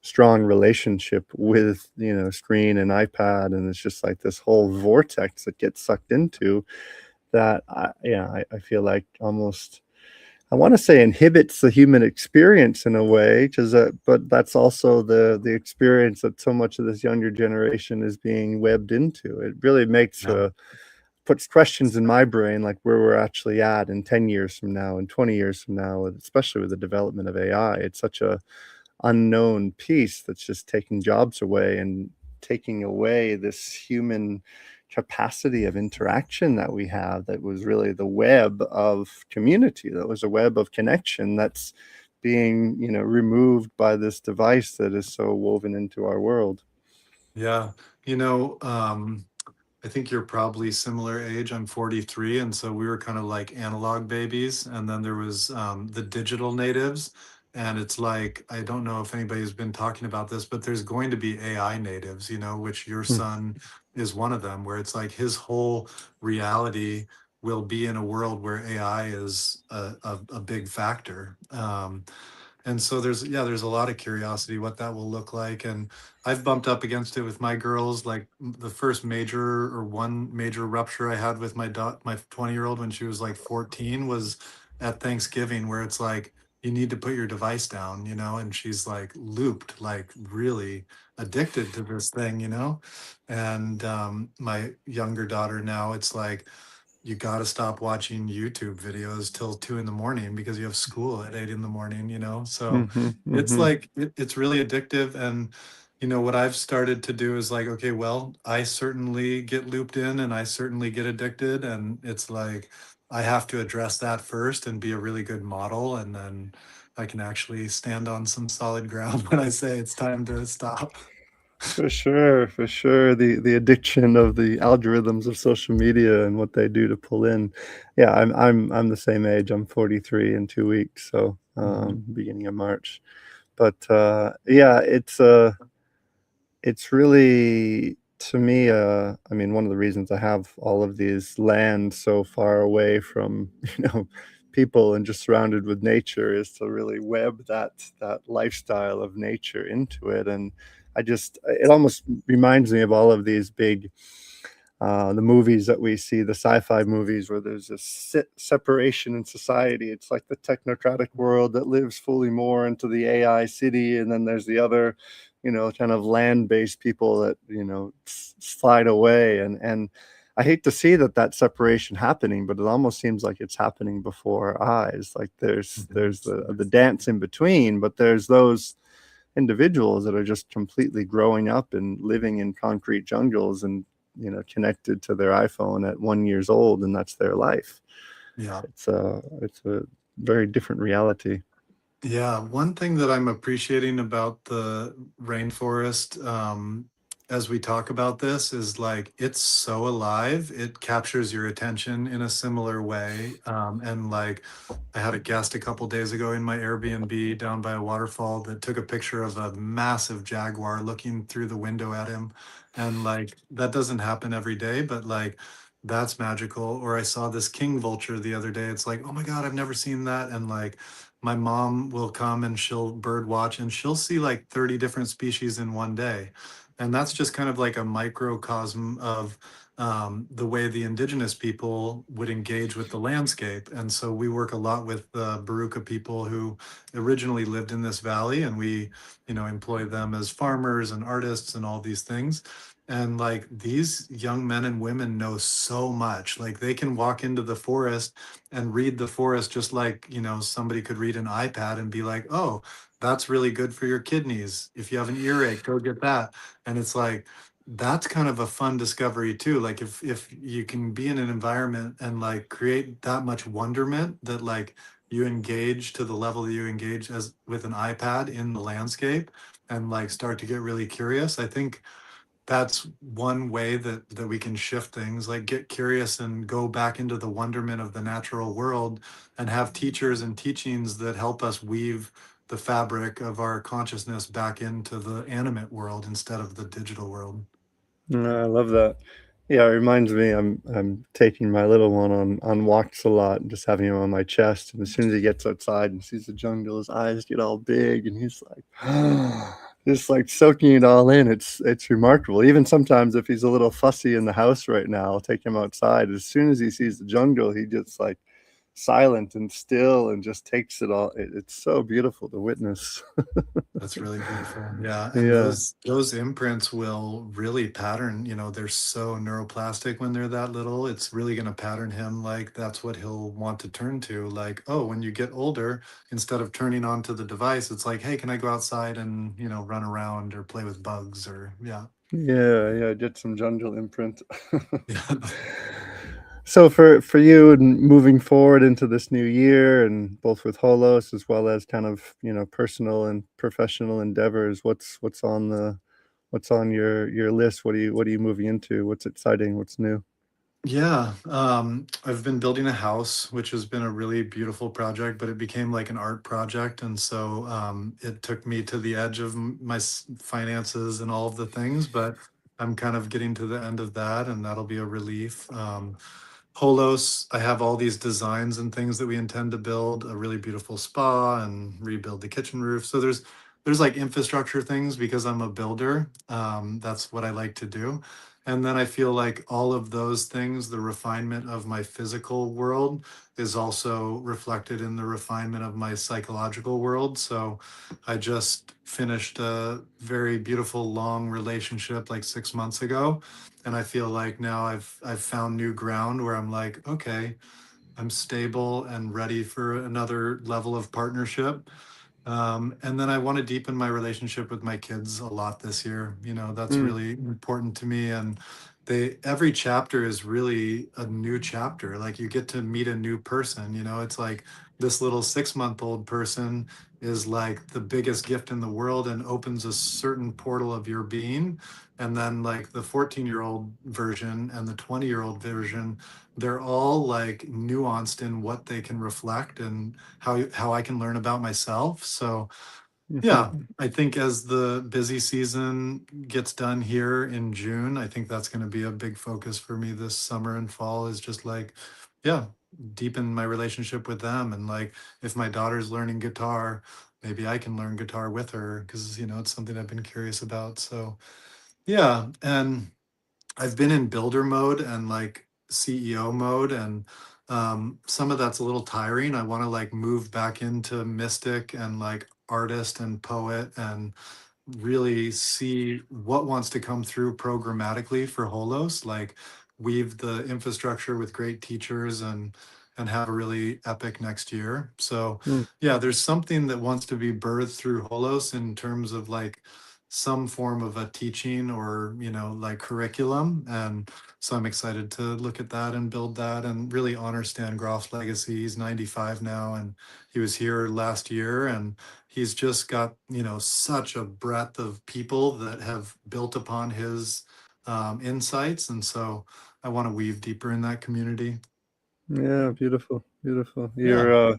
strong relationship with, screen and iPad, and it's just like this whole vortex that gets sucked into that. I feel like almost, I want to say, inhibits the human experience in a way, because but that's also the experience that so much of this younger generation is being webbed into. It really makes Yeah. a puts questions in my brain, like where we're actually at in 10 years from now and 20 years from now, especially with the development of AI. It's such a unknown piece that's just taking jobs away and taking away this human capacity of interaction that we have, that was really the web of community, that was a web of connection, that's being, removed by this device that is so woven into our world. Yeah. You know, I think you're probably similar age. I'm 43, and so we were kind of like analog babies. And then there was the digital natives. And it's like, I don't know if anybody's been talking about this, but there's going to be AI natives, which your Hmm. son is one of them, where it's like his whole reality will be in a world where AI is a big factor. And so there's a lot of curiosity what that will look like. And I've bumped up against it with my girls. Like the first major, or one major rupture I had with my 20-year-old when she was like 14, was at Thanksgiving, where it's like, you need to put your device down, and she's like looped, like really addicted to this thing, and my younger daughter now, it's like, you got to stop watching YouTube videos till 2 in the morning because you have school at 8 in the morning, So Hmm. it's Hmm. like, it's really addictive. And, what I've started to do is like, okay, well, I certainly get looped in and I certainly get addicted. And it's like, I have to address that first and be a really good model. And then I can actually stand on some solid ground when I say it's time to stop. For sure, for sure. The addiction of the algorithms of social media and what they do to pull in. Yeah, I'm the same age. I'm 43 in 2 weeks, so Mhm. beginning of March. But yeah, it's really, to me, I mean, one of the reasons I have all of these lands so far away from, people and just surrounded with nature, is to really web that lifestyle of nature into it. And it almost reminds me of all of these big, the movies that we see, the sci-fi movies, where there's this separation in society. It's like the technocratic world that lives fully more into the AI city, and then there's the other, kind of land-based people that, slide away. And I hate to see that separation happening, but it almost seems like it's happening before our eyes. Like Mhm. there's the dance in between, but there's those individuals that are just completely growing up and living in concrete jungles and, connected to their iPhone at 1 years old, and that's their life. Yeah. It's a very different reality. Yeah, one thing that I'm appreciating about the rainforest, as we talk about this, is like it's so alive. It captures your attention in a similar way. And like, I had a guest a couple days ago in my Airbnb down by a waterfall that took a picture of a massive jaguar looking through the window at him. And like, that doesn't happen every day, but like, that's magical. Or I saw this king vulture the other day. It's like, oh my God, I've never seen that. And like, my mom will come and she'll bird watch and she'll see like 30 different species in one day. And that's just kind of like a microcosm of the way the indigenous people would engage with the landscape. And so we work a lot with the Baruka people who originally lived in this valley, and we, employ them as farmers and artists and all these things. And like these young men and women know so much. Like they can walk into the forest and read the forest just like, somebody could read an iPad and be like, oh, that's really good for your kidneys. If you have an earache, go get that. And it's like, that's kind of a fun discovery too. Like if you can be in an environment and like create that much wonderment that like you engage to the level that you engage as with an iPad in the landscape and like start to get really curious. I think that's one way that we can shift things, like get curious and go back into the wonderment of the natural world, and have teachers and teachings that help us weave the fabric of our consciousness back into the animate world instead of the digital world. I love that. Yeah, it reminds me, I'm taking my little one on walks a lot and just having him on my chest. And as soon as he gets outside and sees the jungle, his eyes get all big, and he's like, just like soaking it all in. It's remarkable. Even sometimes if he's a little fussy in the house right now, I'll take him outside. As soon as he sees the jungle, he just like silent and still and just takes it all. It's so beautiful to witness. That's really beautiful. Yeah, and Yeah. those imprints will really pattern, they're so neuroplastic when they're that little. It's really going to pattern him like that's what he'll want to turn to. Like, oh, when you get older, instead of turning on to the device, it's like, hey, can I go outside and, run around or play with bugs or yeah. Yeah, yeah, get some jungle imprint. Yeah. So for you and moving forward into this new year and both with Holos as well as kind of, personal and professional endeavors, what's on your list? What are you moving into? What's exciting? What's new? Yeah, I've been building a house, which has been a really beautiful project, but it became like an art project, and so it took me to the edge of my finances and all of the things. But I'm kind of getting to the end of that, and that'll be a relief. Holos, I have all these designs and things that we intend to build a really beautiful spa and rebuild the kitchen roof. So there's like infrastructure things because I'm a builder. That's what I like to do. And then I feel like all of those things, the refinement of my physical world is also reflected in the refinement of my psychological world. So I just finished a very beautiful long relationship like 6 months ago. And I feel like now I've found new ground where I'm like, okay, I'm stable and ready for another level of partnership. And then I want to deepen my relationship with my kids a lot this year. That's Mm, really important to me. And every chapter is really a new chapter. Like you get to meet a new person. It's like this little 6-month-old person is like the biggest gift in the world and opens a certain portal of your being. And then like the 14-year-old version and the 20-year-old version, they're all like nuanced in what they can reflect and how I can learn about myself. So yeah, mhm. I think as the busy season gets done here in June, I think that's going to be a big focus for me this summer and fall is just like, yeah, deepen my relationship with them. And like, if my daughter's learning guitar, maybe I can learn guitar with her because, it's something I've been curious about. So yeah. And I've been in builder mode and like CEO mode, and some of that's a little tiring. I want to like move back into mystic and like artist and poet and really see what wants to come through programmatically for Holos, like weave the infrastructure with great teachers and have a really epic next year. So Mm. yeah, there's something that wants to be birthed through Holos in terms of like some form of a teaching or like curriculum. And so I'm excited to look at that and build that and really honor Stan Groff's legacy. He's 95 now and he was here last year, and he's just got such a breadth of people that have built upon his insights, and so I want to weave deeper in that community. Yeah, beautiful, beautiful. Yeah. Your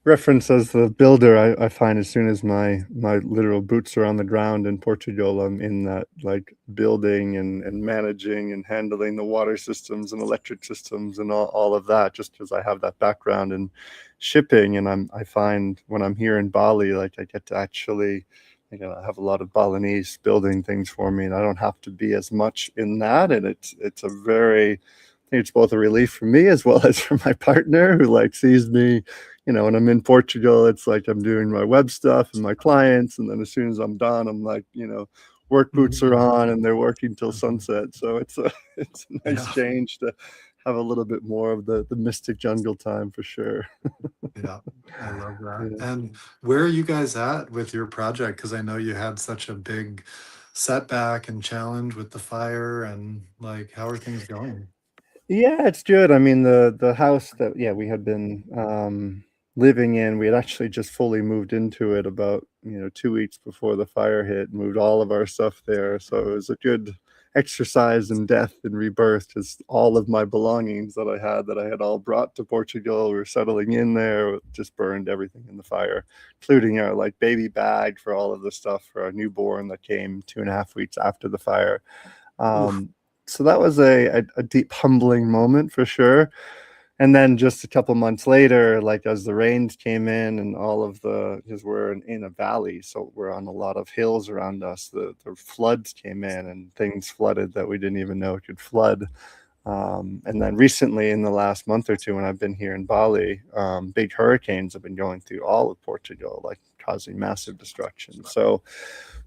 reference as the builder, I find as soon as my literal boots are on the ground in Portugal, I'm in that like building and managing and handling the water systems and electric systems and all of that, just because I have that background in shipping. And I find when I'm here in Bali, like I get to actually, I have a lot of Balinese building things for me, and I don't have to be as much in that. And it's a very, I think it's both a relief for me as well as for my partner who like sees me, when I'm in Portugal, it's like I'm doing my web stuff and my clients, and then as soon as I'm done, I'm like, work boots are Mhm. on and they're working till Mhm. sunset. So it's a it's a nice Yeah. change to have a little bit more of the mystic jungle time for sure. Yeah, I love that. Yeah. And where are you guys at with your project? Because I know you had such a big setback and challenge with the fire, and like, how are things going? Yeah, it's good. I mean, the house that, yeah, we had been living in, we had actually just fully moved into it about, 2 weeks before the fire hit, moved all of our stuff there. So it was a good exercise in death and rebirth, because all of my belongings that I had all brought to Portugal, we were settling in there, just burned everything in the fire, including our like baby bag for all of the stuff for our newborn that came 2.5 weeks after the fire. Oof. Um, so that was a deep humbling moment for sure. And then just a couple months later, like as the rains came in and all of because we're in a valley, so we're on a lot of hills around us, the floods came in and things flooded that we didn't even know it could flood. And then recently, in the last month or two, when I've been here in Bali, big hurricanes have been going through all of Portugal, like causing massive destruction. So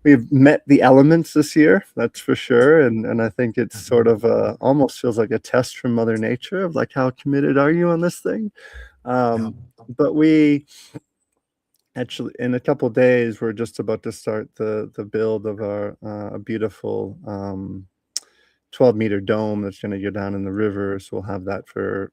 we've met the elements this year, that's for sure. And I think it's sort of almost feels like a test from Mother Nature of like, how committed are you on this thing? Yeah. But we actually, in a couple of days, we're just about to start the build of our a beautiful 12-meter dome that's going to go down in the river. So we'll have that for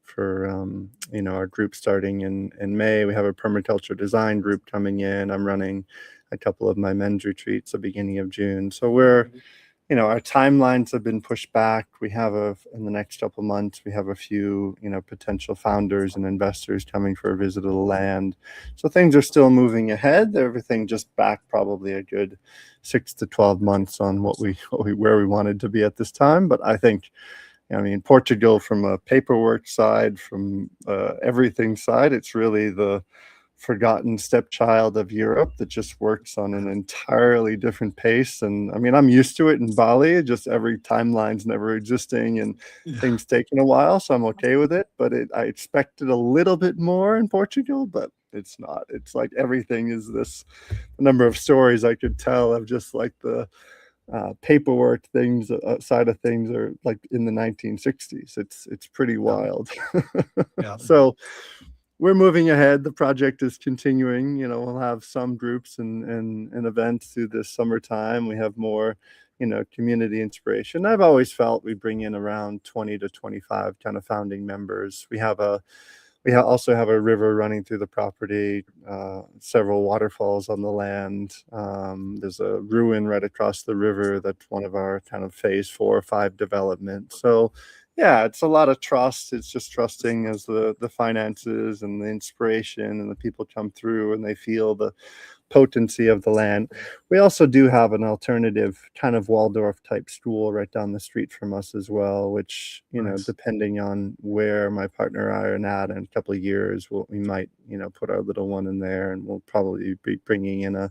our group starting in May. We have a permaculture design group coming in. I'm running a couple of my men's retreats the beginning of June. So our timelines have been pushed back. We have in the next couple of months, we have a few, potential founders and investors coming for a visit of the land. So things are still moving ahead. Everything just back probably a good 6 to 12 months on where we wanted to be at this time. But I think, Portugal from a paperwork side, from everything side, it's really the forgotten stepchild of Europe that just works on an entirely different pace. And I'm used to it in Bali, just every timeline's never existing and Yeah. things taking a while. So I'm okay with it. But I expected a little bit more in Portugal, but it's not. It's like everything is this number of stories I could tell of just like the paperwork things side of things are like in the 1960s. It's pretty Yeah. wild. Yeah. So we're moving ahead. The project is continuing. We'll have some groups and events through this summertime. We have more, community inspiration. I've always felt we bring in around 20 to 25 kind of founding members. Also have a river running through the property, several waterfalls on the land. There's a ruin right across the river that's one of our kind of phase 4 or 5 development. So yeah, it's a lot of trust. It's just trusting as the finances and the inspiration and the people come through and they feel the potency of the land. We also do have an alternative kind of Waldorf type school right down the street from us as well, which, Nice. depending on where my partner and I are at in a couple of years, we might, put our little one in there, and we'll probably be bringing in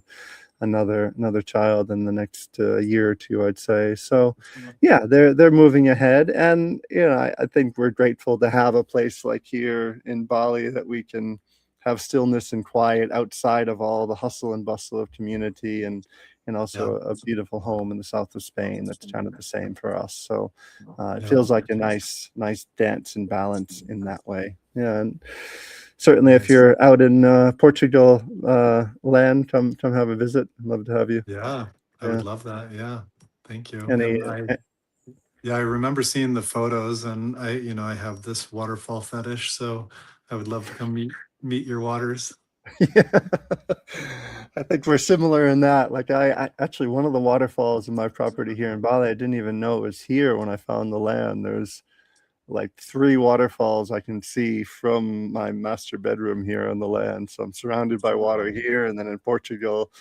another child in the next year or two, I'd say. So yeah, they're moving ahead. And I think we're grateful to have a place like here in Bali that we can have stillness and quiet outside of all the hustle and bustle of community, and Yeah. also a beautiful home in the south of Spain that's kind of the same for us. So it Yeah. feels like a nice dance and balance in that way. Yeah. And certainly if Nice. you're out in Portugal land, come have a visit. I'd love to have you. Yeah. I Yeah. would love that. Yeah. Thank you. Any And yeah, I remember seeing the photos, and I have this waterfall fetish, so I would love to come meet your waters. Yeah. I think we're similar in that. Like I actually, one of the waterfalls in my property here in Bali, I didn't even know it was here when I found the land. There's like 3 waterfalls I can see from my master bedroom here on the land. So I'm surrounded by water here, and then in Portugal,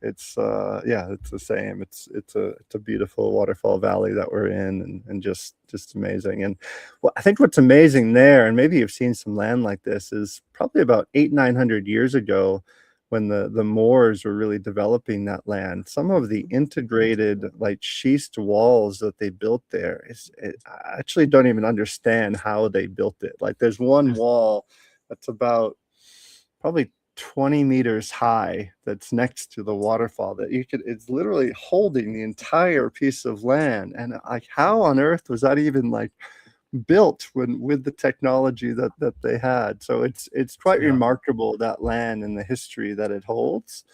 it's yeah, it's the same. It's a beautiful waterfall valley that we're in, and just amazing. And well, I think what's amazing there, and maybe you've seen some land like this, is probably about 800-900 years ago, when the Moors were really developing that land. Some of the integrated like schist walls that they built there I actually don't even understand how they built it. Like there's one wall that's about probably 20 meters high that's next to the waterfall that it's literally holding the entire piece of land. And like, how on earth was that even like built with the technology that they had? So it's quite Yeah. remarkable, that land and the history that it holds.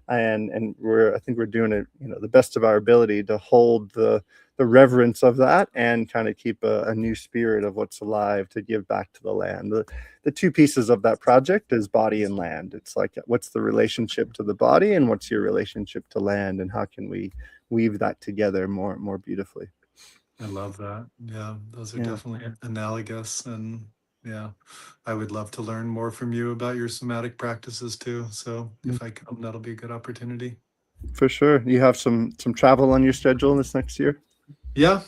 And I think we're doing it, the best of our ability to hold the reverence of that and kind of keep a new spirit of what's alive to give back to the land. The 2 pieces of that project is body and land. It's like, what's the relationship to the body and what's your relationship to land, and how can we weave that together more beautifully? I love that. Yeah, those are Yeah. definitely analogous. And yeah, I would love to learn more from you about your somatic practices too. So if I come, that'll be a good opportunity. For sure. You have some travel on your schedule this next year? Yeah.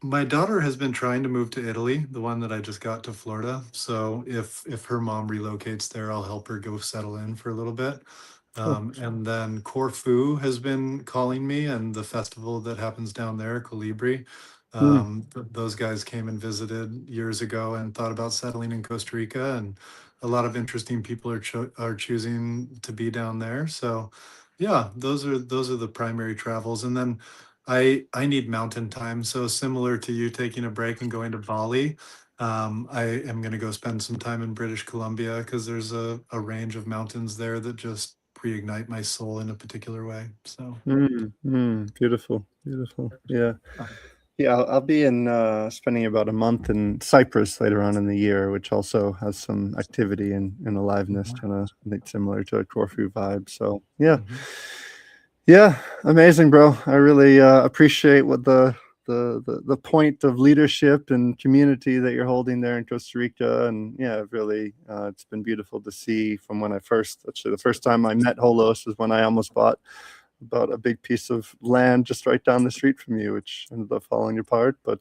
My daughter has been trying to move to Italy, the one that I just got to Florida. So if her mom relocates there, I'll help her go settle in for a little bit. Oh, And then Corfu has been calling me, and the festival that happens down there, Colibri. Mm. Those guys came and visited years ago and thought about settling in Costa Rica, and a lot of interesting people are choosing to be down there. So, yeah, those are the primary travels. And then I need mountain time. So similar to you taking a break and going to Bali, I am going to go spend some time in British Columbia because there's a range of mountains there that just reignite my soul in a particular way. So, Beautiful, beautiful. Yeah. Yeah, I'll be in spending about a month in Cyprus later on in the year, which also has some activity and aliveness, mhm, kind of I think similar to a Corfu vibe. So yeah, mhm. yeah, amazing, bro. I really appreciate what the point of leadership and community that you're holding there in Costa Rica, and yeah, really, it's been beautiful to see from when I first. Actually, the first time I met Holos was when I almost bought a big piece of land just right down the street from you, which ended up falling apart. But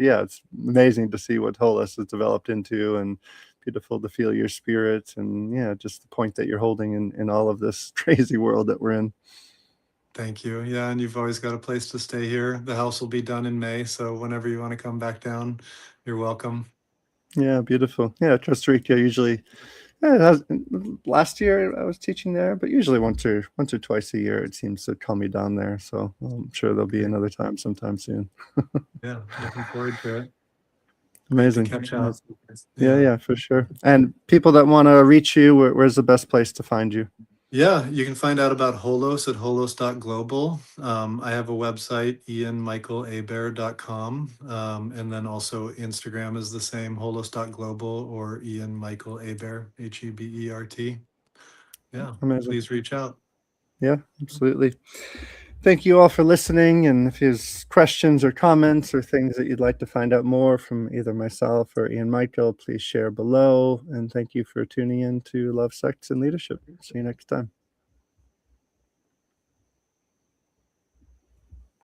yeah, it's amazing to see what Holos has developed into, and beautiful to feel your spirit, and yeah, just the point that you're holding in all of this crazy world that we're in. Thank you. Yeah, and you've always got a place to stay here. The house will be done in May, so whenever you want to come back down, you're welcome. Yeah, beautiful. Yeah, Costa Rica usually. Yeah, it has, last year I was teaching there, but usually once or twice a year it seems to call me down there. So I'm sure there'll be Great. another time sometime soon. Yeah, looking forward to it. Great to Amazing. catch up. Amazing. Yeah, Yeah. yeah, for sure. And people that want to reach you, where's the best place to find you? Yeah, you can find out about Holos at holos.global. I have a website, ianmichaelhebert.com. And then also Instagram is the same, holos.global or Ian Michael Hébert, Hebert. Yeah, Amazing. please reach out. Yeah, absolutely. Thank you all for listening. And if there's questions or comments or things that you'd like to find out more from either myself or Ian Michael, please share below. And thank you for tuning in to Love, Sex, and Leadership. See you next time.